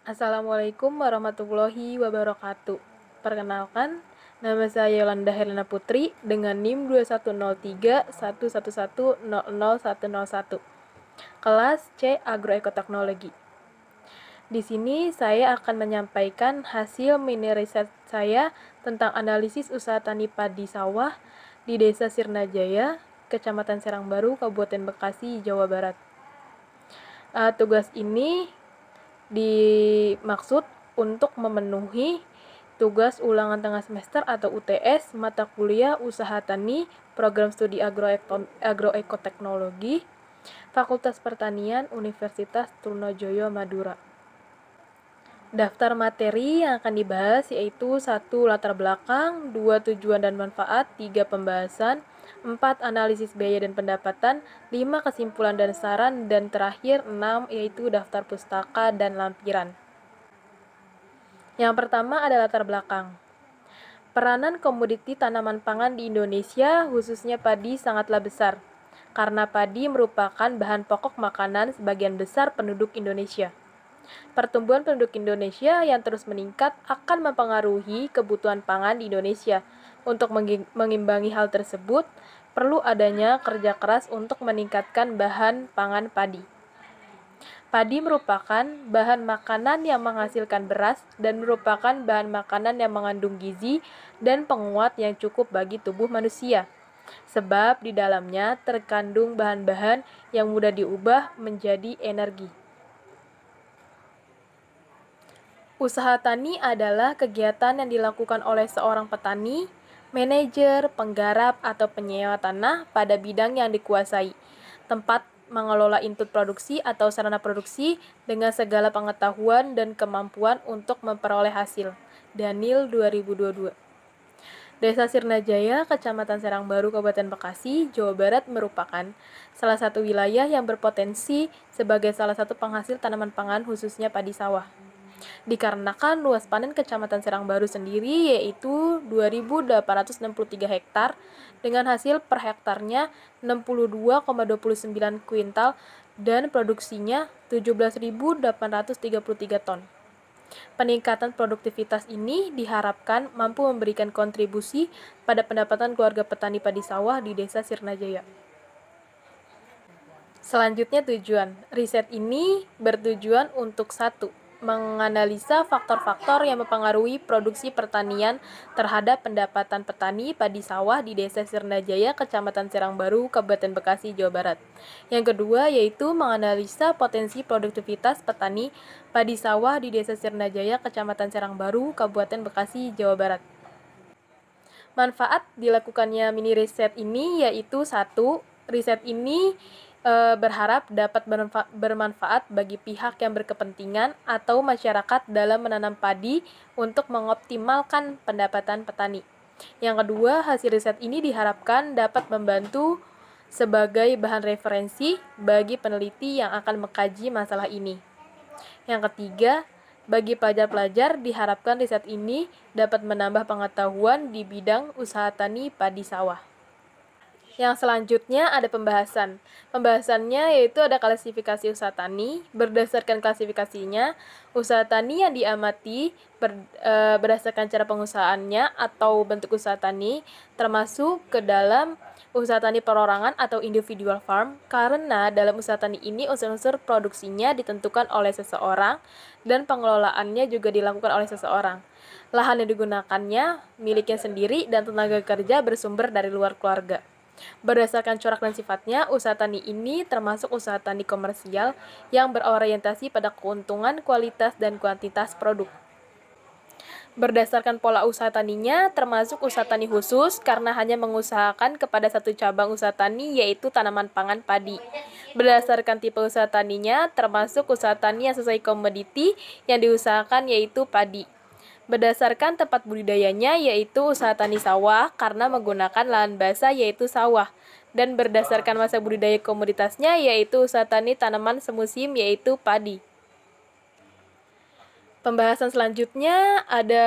Assalamualaikum warahmatullahi wabarakatuh. Perkenalkan, nama saya Yolanda Helena Putri dengan NIM 210311100101. Kelas C Agroekoteknologi. Di sini saya akan menyampaikan hasil mini riset saya tentang analisis usaha tani padi sawah di Desa Sirnajaya, Kecamatan Serangbaru, Kabupaten Bekasi, Jawa Barat. Tugas ini dimaksud untuk memenuhi tugas ulangan tengah semester atau UTS mata kuliah Usaha Tani Program Studi Agroekoteknologi Fakultas Pertanian Universitas Trunojoyo Madura. Daftar materi yang akan dibahas yaitu 1. Latar belakang, 2. Tujuan dan manfaat, 3. Pembahasan, 4. Analisis biaya dan pendapatan, 5. Kesimpulan dan saran, dan terakhir 6. Yaitu daftar pustaka dan lampiran. Yang pertama adalah latar belakang. Peranan komoditi tanaman pangan di Indonesia, khususnya padi, sangatlah besar, karena padi merupakan bahan pokok makanan sebagian besar penduduk Indonesia. Pertumbuhan penduduk Indonesia yang terus meningkat akan mempengaruhi kebutuhan pangan di Indonesia. Untuk mengimbangi hal tersebut, perlu adanya kerja keras untuk meningkatkan bahan pangan padi. Padi merupakan bahan makanan yang menghasilkan beras dan merupakan bahan makanan yang mengandung gizi dan penguat yang cukup bagi tubuh manusia. Sebab di dalamnya terkandung bahan-bahan yang mudah diubah menjadi energi. Usaha tani adalah kegiatan yang dilakukan oleh seorang petani, manajer, penggarap, atau penyewa tanah pada bidang yang dikuasai. Tempat mengelola input produksi atau sarana produksi dengan segala pengetahuan dan kemampuan untuk memperoleh hasil. Daniel 2022. Desa Sirnajaya, Kecamatan Serangbaru, Kabupaten Bekasi, Jawa Barat merupakan salah satu wilayah yang berpotensi sebagai salah satu penghasil tanaman pangan khususnya padi sawah. Dikarenakan luas panen Kecamatan Serangbaru sendiri yaitu 2.863 hektar dengan hasil per hektarnya 62,29 kuintal dan produksinya 17.833 ton. Peningkatan produktivitas ini diharapkan mampu memberikan kontribusi pada pendapatan keluarga petani padi sawah di Desa Sirnajaya. Selanjutnya tujuan. Riset ini bertujuan untuk 1. Menganalisa faktor-faktor yang mempengaruhi produksi pertanian terhadap pendapatan petani padi sawah di Desa Sirnajaya, Kecamatan Serangbaru, Kabupaten Bekasi, Jawa Barat. Yang kedua yaitu menganalisa potensi produktivitas petani padi sawah di Desa Sirnajaya, Kecamatan Serangbaru, Kabupaten Bekasi, Jawa Barat. Manfaat dilakukannya mini riset ini yaitu 1. Riset ini berharap dapat bermanfaat bagi pihak yang berkepentingan atau masyarakat dalam menanam padi untuk mengoptimalkan pendapatan petani. Yang kedua, hasil riset ini diharapkan dapat membantu sebagai bahan referensi bagi peneliti yang akan mengkaji masalah ini. Yang ketiga, bagi pelajar-pelajar diharapkan riset ini dapat menambah pengetahuan di bidang usaha tani padi sawah. Yang selanjutnya ada pembahasan. Pembahasannya yaitu ada klasifikasi usaha tani. Berdasarkan klasifikasinya, usaha tani yang diamati berdasarkan cara pengusahaannya atau bentuk usaha tani termasuk ke dalam usaha tani perorangan atau individual farm, karena dalam usaha tani ini unsur-unsur produksinya ditentukan oleh seseorang dan pengelolaannya juga dilakukan oleh seseorang. Lahan yang digunakannya miliknya sendiri dan tenaga kerja bersumber dari luar keluarga. Berdasarkan corak dan sifatnya, usaha tani ini termasuk usaha tani komersial yang berorientasi pada keuntungan, kualitas, dan kuantitas produk. Berdasarkan pola usaha taninya, termasuk usaha tani khusus karena hanya mengusahakan kepada satu cabang usaha tani yaitu tanaman pangan padi. Berdasarkan tipe usaha taninya, termasuk usaha tani yang sesuai komoditi yang diusahakan yaitu padi. Berdasarkan tempat budidayanya yaitu usaha tani sawah karena menggunakan lahan basah yaitu sawah. Dan berdasarkan masa budidaya komoditasnya yaitu usaha tani tanaman semusim yaitu padi. Pembahasan selanjutnya ada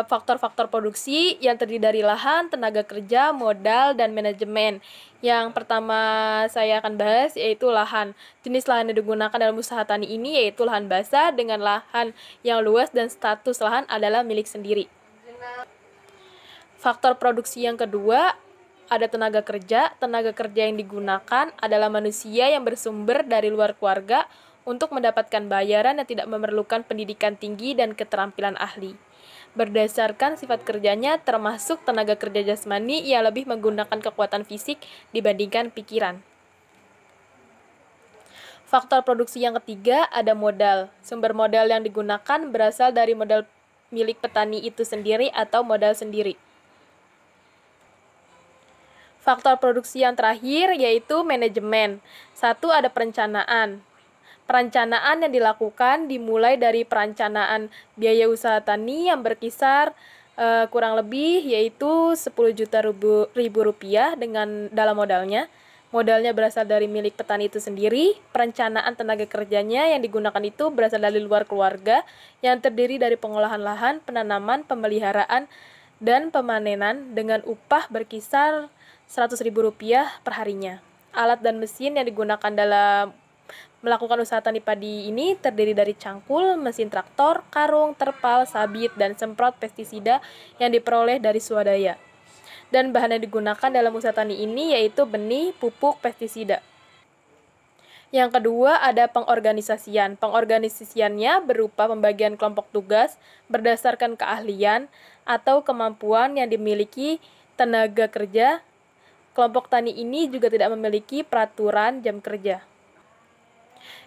faktor-faktor produksi yang terdiri dari lahan, tenaga kerja, modal, dan manajemen. Yang pertama saya akan bahas yaitu lahan. Jenis lahan yang digunakan dalam usaha tani ini yaitu lahan basah dengan lahan yang luas dan status lahan adalah milik sendiri. Faktor produksi yang kedua ada tenaga kerja. Tenaga kerja yang digunakan adalah manusia yang bersumber dari luar keluarga untuk mendapatkan bayaran yang tidak memerlukan pendidikan tinggi dan keterampilan ahli. Berdasarkan sifat kerjanya, termasuk tenaga kerja jasmani yang lebih menggunakan kekuatan fisik dibandingkan pikiran. Faktor produksi yang ketiga ada modal. Sumber modal yang digunakan berasal dari modal milik petani itu sendiri atau modal sendiri. Faktor produksi yang terakhir yaitu manajemen. Satu ada perencanaan. Perencanaan yang dilakukan dimulai dari perencanaan biaya usaha tani yang berkisar kurang lebih yaitu 10 juta ribu rupiah dalam modalnya. Modalnya berasal dari milik petani itu sendiri. Perencanaan tenaga kerjanya yang digunakan itu berasal dari luar keluarga yang terdiri dari pengolahan lahan, penanaman, pemeliharaan, dan pemanenan dengan upah berkisar 100 ribu rupiah per harinya. Alat dan mesin yang digunakan dalam melakukan usaha tani padi ini terdiri dari cangkul, mesin traktor, karung, terpal, sabit, dan semprot pestisida yang diperoleh dari swadaya. Dan bahan yang digunakan dalam usaha tani ini yaitu benih, pupuk, pestisida. Yang kedua ada pengorganisasian. Pengorganisasiannya berupa pembagian kelompok tugas berdasarkan keahlian atau kemampuan yang dimiliki tenaga kerja. Kelompok tani ini juga tidak memiliki peraturan jam kerja.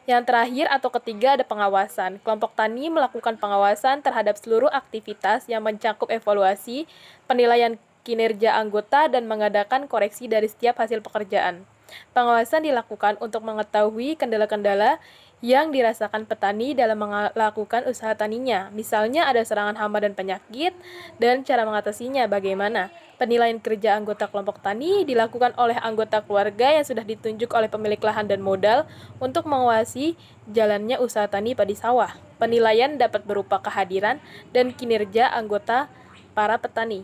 Yang terakhir atau ketiga ada pengawasan. Kelompok tani melakukan pengawasan terhadap seluruh aktivitas yang mencakup evaluasi, penilaian kinerja anggota, dan mengadakan koreksi dari setiap hasil pekerjaan. Pengawasan dilakukan untuk mengetahui kendala-kendala yang dirasakan petani dalam melakukan usaha taninya. Misalnya ada serangan hama dan penyakit, dan cara mengatasinya bagaimana. Penilaian kerja anggota kelompok tani dilakukan oleh anggota keluarga yang sudah ditunjuk oleh pemilik lahan dan modal untuk mengawasi jalannya usaha tani padi sawah. Penilaian dapat berupa kehadiran dan kinerja anggota para petani.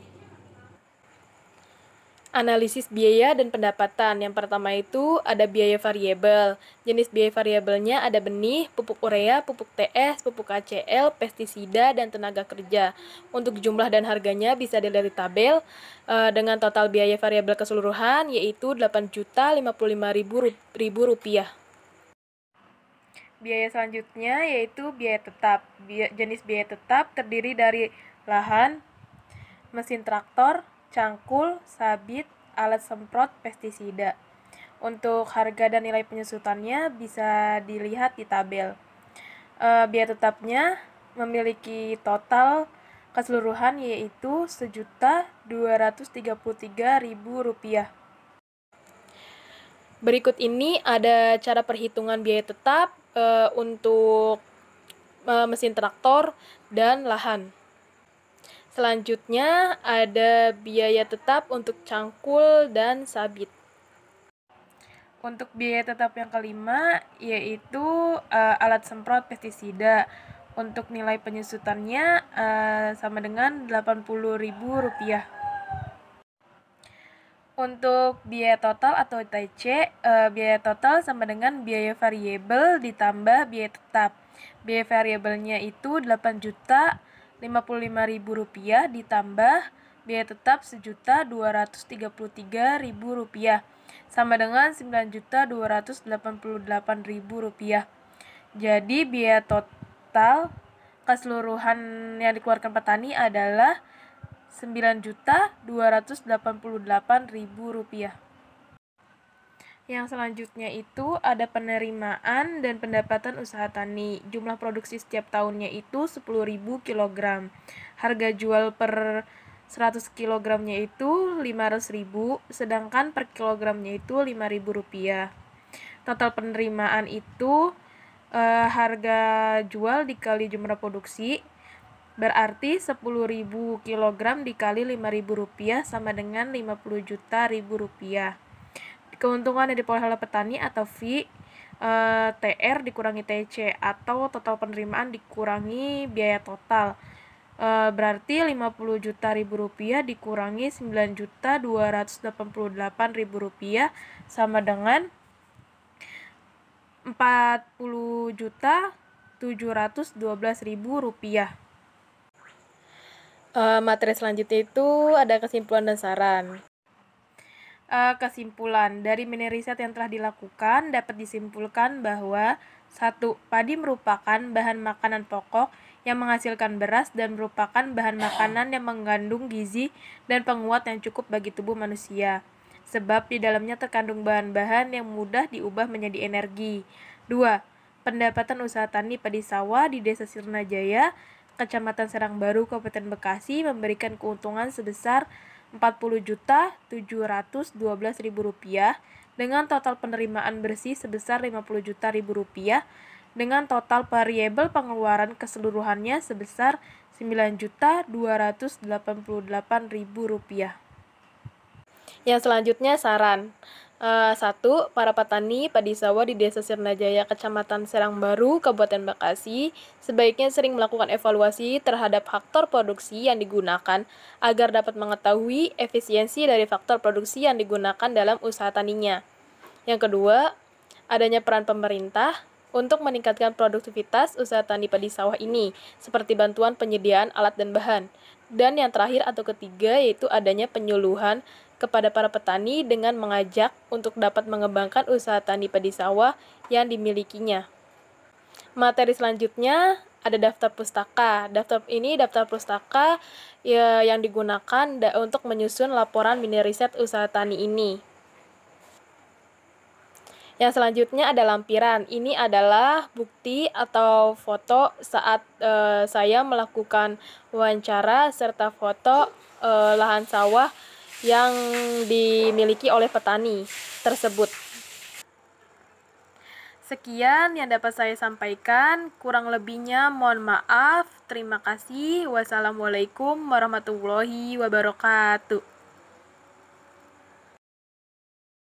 Analisis biaya dan pendapatan. Yang pertama itu ada biaya variabel. Jenis biaya variabelnya ada benih, pupuk urea, pupuk TS, pupuk KCL, pestisida, dan tenaga kerja. Untuk jumlah dan harganya bisa dilihat di tabel dengan total biaya variabel keseluruhan yaitu Rp8.055.000. Biaya selanjutnya yaitu biaya tetap. Jenis biaya tetap terdiri dari lahan, mesin traktor, cangkul, sabit, alat semprot, pestisida. Untuk harga dan nilai penyusutannya bisa dilihat di tabel. Biaya tetapnya memiliki total keseluruhan yaitu Rp1.233.000. Berikut ini ada cara perhitungan biaya tetap untuk mesin traktor dan lahan. Selanjutnya ada biaya tetap untuk cangkul dan sabit. Untuk biaya tetap yang kelima yaitu alat semprot pestisida. Untuk nilai penyusutannya sama dengan Rp80.000. Untuk biaya total atau TC, biaya total sama dengan biaya variabel ditambah biaya tetap. Biaya variabelnya itu Rp8.055.000 ditambah biaya tetap Rp1.233.000 sama dengan Rp9.288.000. Jadi biaya total keseluruhan yang dikeluarkan petani adalah Rp9.288.000. Yang selanjutnya itu ada penerimaan dan pendapatan usaha tani. Jumlah produksi setiap tahunnya itu 10.000 kg. Harga jual per 100 kg-nya itu 500.000, sedangkan per kilogramnya itu Rp5.000. Total penerimaan itu harga jual dikali jumlah produksi, berarti 10.000 kg dikali Rp5.000 sama dengan Rp50 juta. Keuntungan yang diperoleh oleh petani atau fee TR dikurangi TC, atau total penerimaan dikurangi biaya total. Berarti 50 juta ribu rupiah dikurangi 9.288.000 rupiah sama dengan 40.712.000 rupiah. Materi selanjutnya itu ada kesimpulan dan saran. Kesimpulan dari mini riset yang telah dilakukan dapat disimpulkan bahwa 1. Padi merupakan bahan makanan pokok yang menghasilkan beras dan merupakan bahan makanan yang mengandung gizi dan penguat yang cukup bagi tubuh manusia, sebab di dalamnya terkandung bahan-bahan yang mudah diubah menjadi energi. 2. Pendapatan usaha tani padi sawah di Desa Sirnajaya, Kecamatan Serang Baru, Kabupaten Bekasi memberikan keuntungan sebesar Rp40.712.000 dengan total penerimaan bersih sebesar Rp50 juta dengan total variabel pengeluaran keseluruhannya sebesar Rp9.288.000. Yang selanjutnya saran. 1. Para petani padi sawah di Desa Sirnajaya, Kecamatan Serang-Baru, Kabupaten Bekasi, sebaiknya sering melakukan evaluasi terhadap faktor produksi yang digunakan agar dapat mengetahui efisiensi dari faktor produksi yang digunakan dalam usaha taninya. Yang kedua, adanya peran pemerintah untuk meningkatkan produktivitas usaha tani padi sawah ini, seperti bantuan penyediaan alat dan bahan. Dan yang terakhir atau ketiga yaitu adanya penyuluhan kepada para petani dengan mengajak untuk dapat mengembangkan usaha tani padi sawah yang dimilikinya. Materi selanjutnya ada daftar pustaka. Daftar pustaka yang digunakan untuk menyusun laporan mini riset usaha tani ini. Yang selanjutnya ada lampiran. Ini adalah bukti atau foto saat saya melakukan wawancara serta foto lahan sawah yang dimiliki oleh petani tersebut. Sekian yang dapat saya sampaikan, kurang lebihnya mohon maaf. Terima kasih. Wassalamualaikum warahmatullahi wabarakatuh.